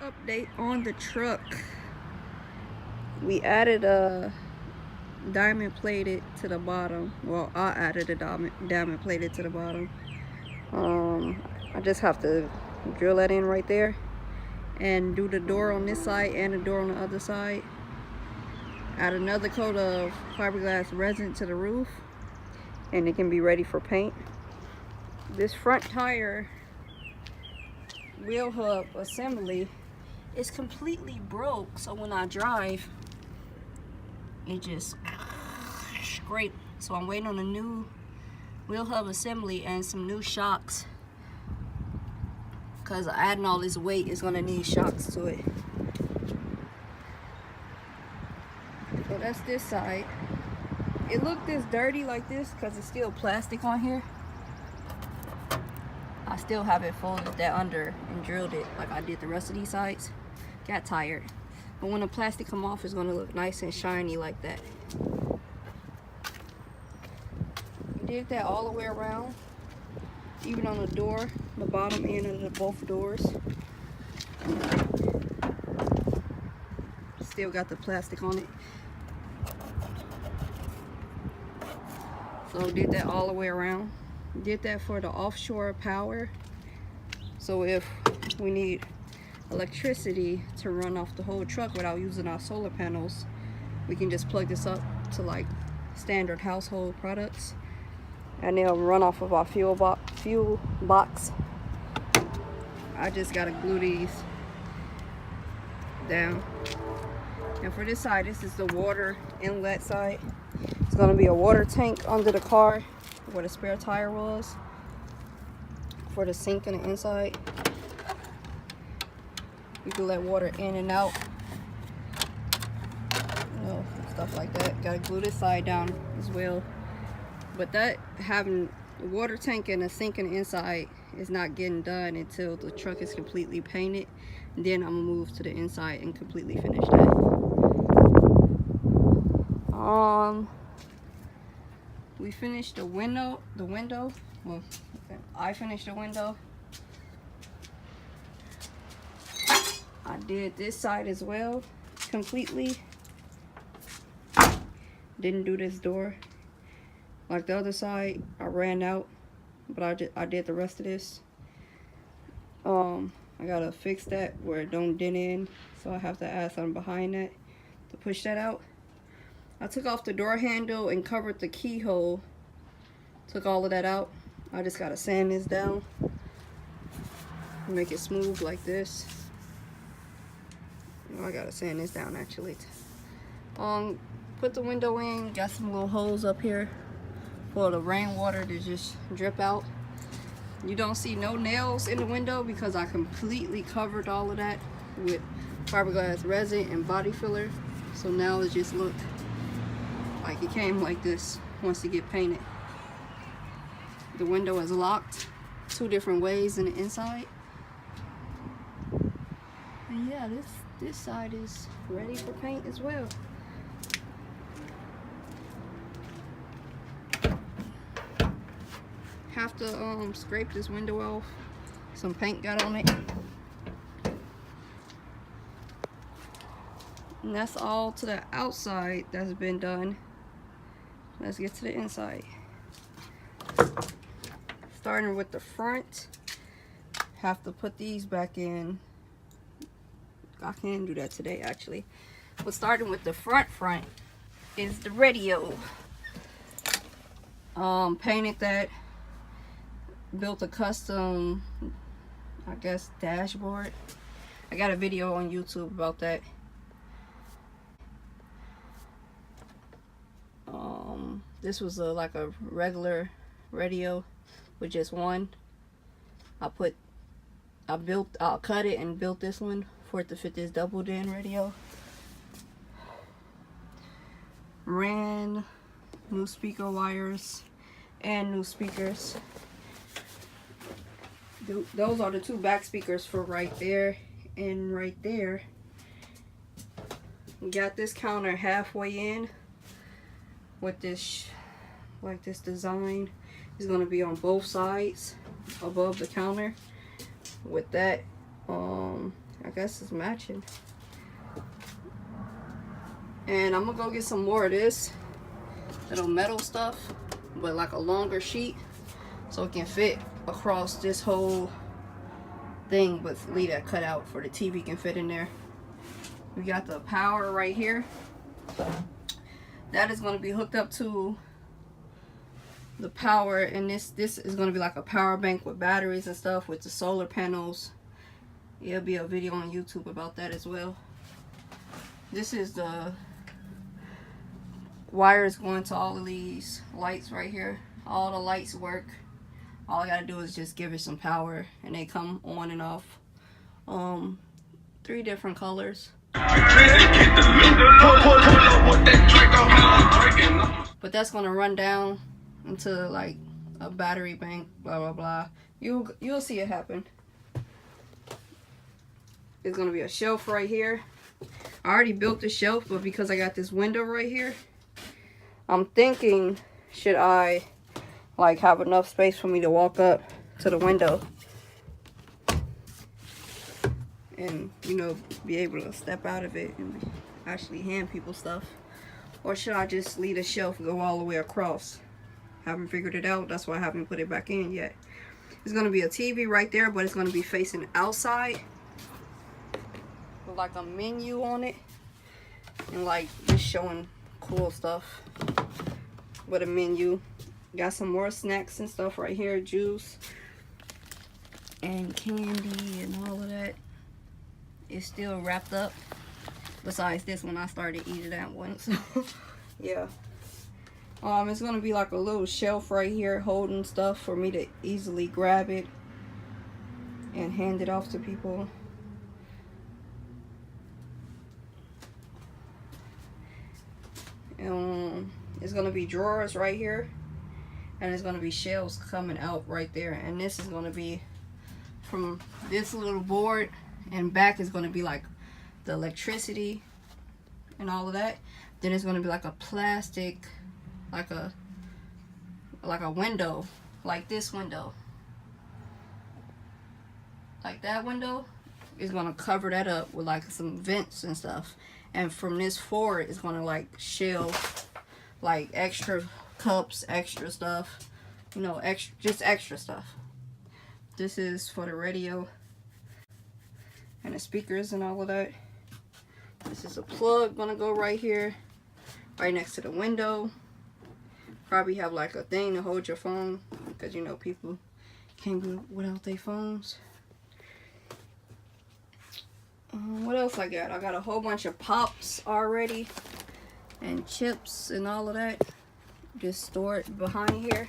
Update on the truck. We added a diamond plated to the bottom. Well, I added a diamond plated to the bottom. I just have to drill that in right there and do the door on this side and the door on the other side. Add another coat of fiberglass resin to the roof and it can be ready for paint. This front tire wheel hub assembly is completely broke, so when I drive it just scrapes. So I'm waiting on a new wheel hub assembly and some new shocks, because adding all this weight is going to need shocks to it. So that's this side. It looked this dirty like this because it's still plastic on here. I still haven't folded that under and drilled it like I did the rest of these sides. Got tired. But when the plastic come off, it's going to look nice and shiny like that. Did that all the way around, even on the door, the bottom end of both doors. Still got the plastic on it. So did that all the way around. Did that for the offshore power. So if we need electricity to run off the whole truck without using our solar panels, we can just plug this up to like standard household products and they'll run off of our fuel box. I just gotta glue these down. And for this side, this is the water inlet side. It's gonna be a water tank under the car where the spare tire was for the sink in the inside. You can let water in and out, you know, stuff like that. Gotta glue this side down as well. But that having a water tank and a sink in the inside is not getting done until the truck is completely painted. And then I'm gonna move to the inside and completely finish that. We finished the window. Well, okay. I finished the window. I did this side as well, completely. Didn't do this door. Like the other side, I ran out, but I did the rest of this. I gotta fix that where it don't dent in, so I have to add something behind that to push that out. I took off the door handle and covered the keyhole. Took all of that out. I just gotta sand this down, make it smooth like this. I gotta sand this down actually. Put the window in. Got some little holes up here for the rainwater to just drip out. You don't see no nails in the window because I completely covered all of that with fiberglass resin and body filler. So now it just look like it came like this once it get painted. The window is locked 2 different ways in the inside. And yeah, this side is ready for paint as well. Have to scrape this window off. Some paint got on it. And that's all to the outside that's been done. Let's get to the inside. Starting with the front. Have to put these back in. I can do that today actually. But starting with the front is the radio. Painted that. Built a custom, I guess, dashboard. I got a video on YouTube about that. This was like a regular radio with just one. I cut it and built this one for it to fit this double DIN radio. Ran new speaker wires and new speakers. Those are the 2 back speakers for right there and right there. Got this counter halfway in with this, like this design. It's gonna be on both sides above the counter with that I guess it's matching. And I'm gonna go get some more of this little metal stuff, but like a longer sheet, so it can fit across this whole thing, but leave that cut out for the TV can fit in there. We got the power right here. That is going to be hooked up to the power, and this is going to be like a power bank with batteries and stuff with the solar panels. There'll be a video on YouTube about that as well. This is the wires going to all of these lights right here. All the lights work. All I gotta do is just give it some power, and they come on and off. 3 different colors. But that's gonna run down into like a battery bank, blah blah blah. You'll see it happen. There's gonna be a shelf right here. I already built the shelf, but because I got this window right here, I'm thinking, should I like have enough space for me to walk up to the window and, you know, be able to step out of it and actually hand people stuff? Or should I just leave the shelf and go all the way across? Haven't figured it out. That's why I haven't put it back in yet. There's going to be a TV right there, but it's going to be facing outside with like a menu on it, and like just showing cool stuff with a menu. Got some more snacks and stuff right here, juice and candy and all of that. It's still wrapped up. Besides this one, I started eating that one, so yeah. It's gonna be like a little shelf right here holding stuff for me to easily grab it and hand it off to people. It's gonna be drawers right here, and it's gonna be shelves coming out right there, and this is gonna be from this little board, and back is gonna be like the electricity and all of that. Then it's gonna be like a plastic, like a window, like this window, like that window is gonna cover that up with like some vents and stuff. And from this forward, it's gonna like shelve like extra cups, extra stuff, you know, just extra stuff. This is for the radio and the speakers and all of that. This is a plug gonna go right here, right next to the window. Probably have like a thing to hold your phone, because you know people can't go without their phones. What else I got? I got a whole bunch of pops already, and chips and all of that. Just store it behind here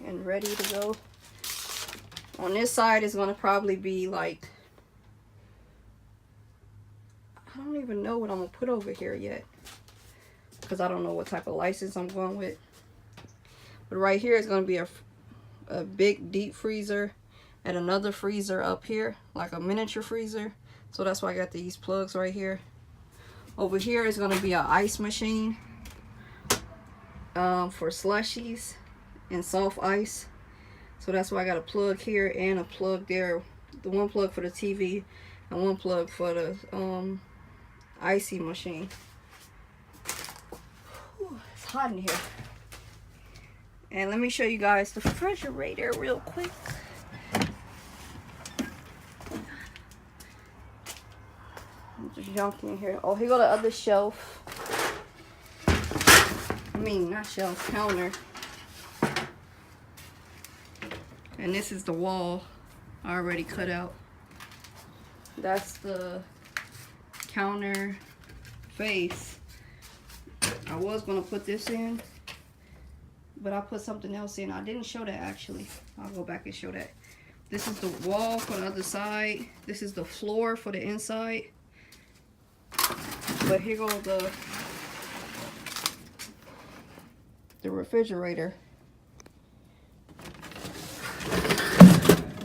and ready to go. On this side is going to probably be like, I don't even know what I'm going to put over here yet, because I don't know what type of license I'm going with. But right here is going to be a big deep freezer and another freezer up here, like a miniature freezer. So that's why I got these plugs right here. Over here is going to be an ice machine for slushies and soft ice. So that's why I got a plug here and a plug there. The one plug for the TV and one plug for the icy machine. Whew, it's hot in here. And let me show you guys the refrigerator real quick. Just junk in here. Oh, here go the other shelf. I mean, not shelf, counter. And this is the wall I already cut out. That's the counter face. I was gonna put this in, but I put something else in. I didn't show that actually. I'll go back and show that. This is the wall for the other side. This is the floor for the inside. But here goes the refrigerator.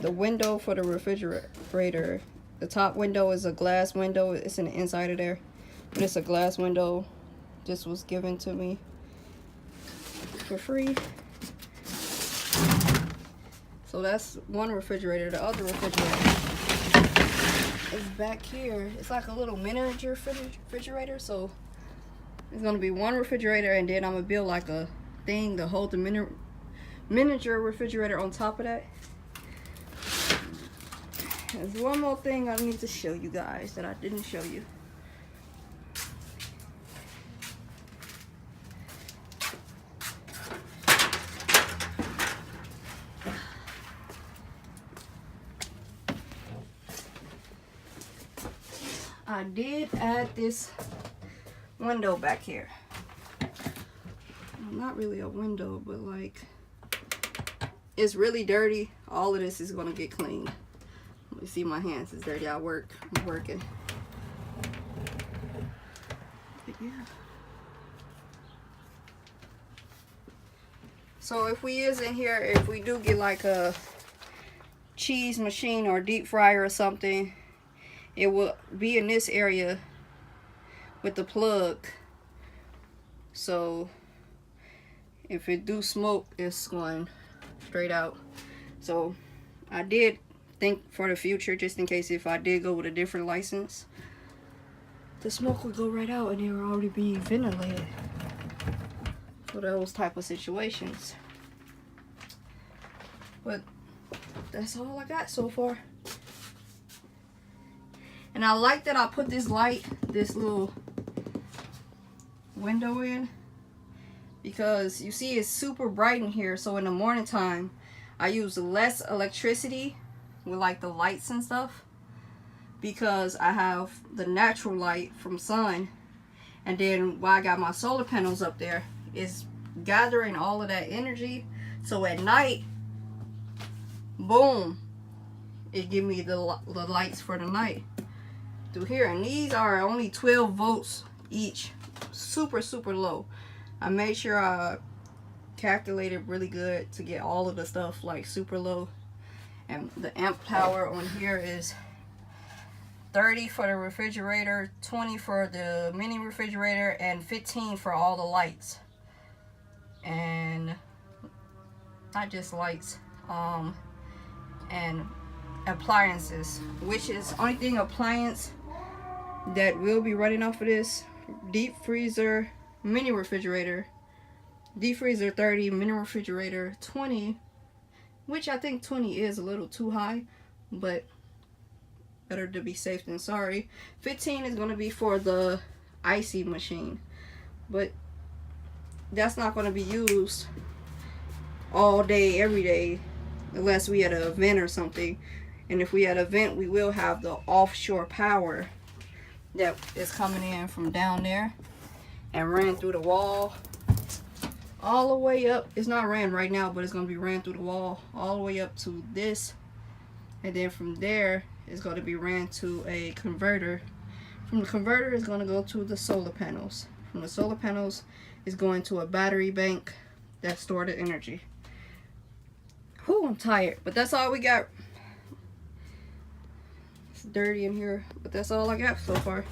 The window for the refrigerator. The top window is a glass window. It's in the inside of there. But it's a glass window. This was given to me for free. So that's one refrigerator. The other refrigerator is back here. It's like a little miniature refrigerator. So it's gonna be one refrigerator, and then I'm gonna build like a thing to hold the miniature refrigerator on top of that. There's one more thing I need to show you guys that I didn't show you. I did add this window back here. Not really a window, but like it's really dirty. All of this is gonna get cleaned. You see my hands is dirty. I'm working. But yeah. So if we is in here, if we do get like a cheese machine or deep fryer or something, it will be in this area with the plug. So if it do smoke, it's going straight out. So I did think for the future, just in case if I did go with a different license, the smoke would go right out and it would already be ventilated for those type of situations. But that's all I got so far. And I like that I put this light, this little window in, because you see it's super bright in here. So in the morning time, I use less electricity with like the lights and stuff, because I have the natural light from sun, and then while I got my solar panels up there, it's gathering all of that energy. So at night, boom, it give me the lights for the night through here. And these are only 12 volts each, super low. I made sure I calculated really good to get all of the stuff like super low. And the amp power on here is 30 for the refrigerator, 20 for the mini refrigerator, and 15 for all the lights. And not just lights, and appliances, which is only thing appliance that will be running off of this: deep freezer, mini refrigerator. Deep freezer 30, mini refrigerator 20, which I think 20 is a little too high, but better to be safe than sorry. 15 is going to be for the icy machine, but that's not going to be used all day every day unless we had an event or something. And if we had an event, we will have the offshore power that is coming in from down there and ran through the wall all the way up. It's not ran right now, but it's going to be ran through the wall all the way up to this, and then from there it's going to be ran to a converter. From the converter is going to go to the solar panels. From the solar panels is going to a battery bank that store the energy. Whew, I'm tired, but that's all we got. It's dirty in here, but that's all I got so far.